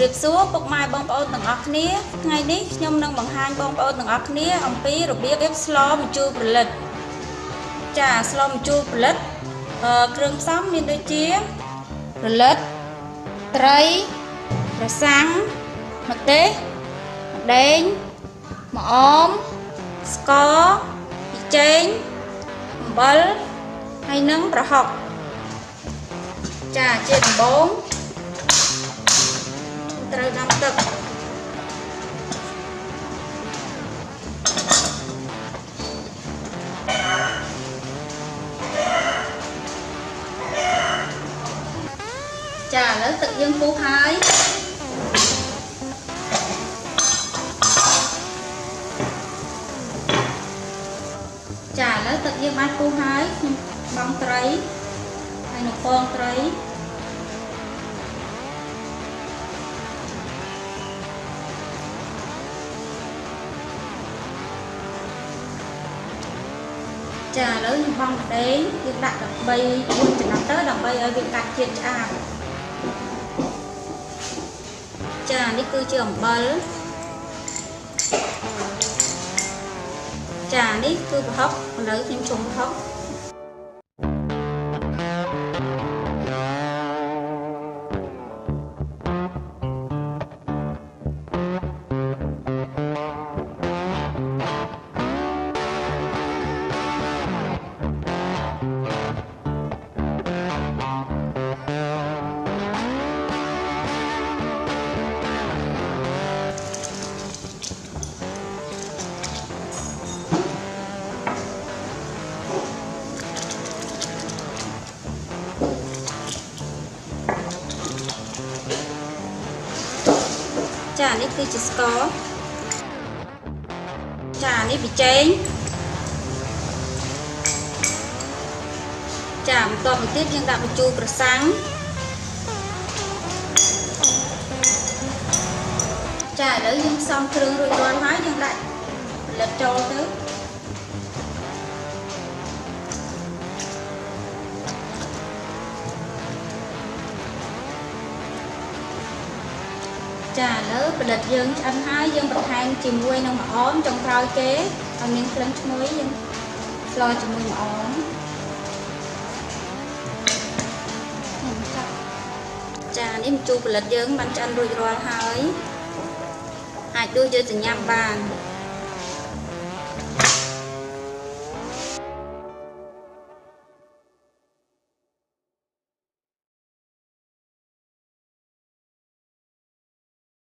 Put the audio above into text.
រៀបសួរពុកម៉ែបងប្អូនទាំងអស់គ្នាថ្ងៃនេះខ្ញុំនឹងបង្ហាញបងប្អូនទាំងអស់គ្នាអំពីរបៀបស្លម្ជូរផលិតចាស្លម្ជូរផលិតគ្រឿងផ្សំមានដូចជាផលិតត្រីរសាំងម្ទេសម្ដេងម្អមស្ករប៊ីចេងអំបិលហើយនិងប្រហុកចាជាដំបូងត្រូវដាំទឹកចាឥឡូវទឹកយើងពុះហើយចាឥឡូវទឹកយើងបានពុះហើយខ្ញុំបង់ត្រីហើយនឹងពងត្រីចាឥឡូវខ្ញុំបង់ម្ដេងយើងដាក់ដើម្បី4ចំណាត់ទៅដើម្បីឲ្យវាកាត់ជាតិឆ្អាបចានេះគឺជាអំបិលចានេះគឺប្រហុកឥឡូវខ្ញុំជុំប្រហុកចានេះគឺជាស្ករចានេះប៊ីចេងចាបន្ទាប់មកទៀតយើងដាក់ម្ជូរក្រសាំងចាឥឡូវយើងផ្សំគ្រឿងរួចរាល់ហើយយើងដាក់ផលិតចូលទៅចាឥឡូវផលិតយើងឆ្អិនហើយយើងបន្ថែមជាមួយនឹងម្អមចុងក្រោយគេឲ្យមានក្លិនឈ្ងុយយើងស្លជាមួយម្អមចានេះម្ជូរផលិតយើងបានឆ្អិនរួចរាល់ហើយអាចដួសយកទៅញ៉ាំបាន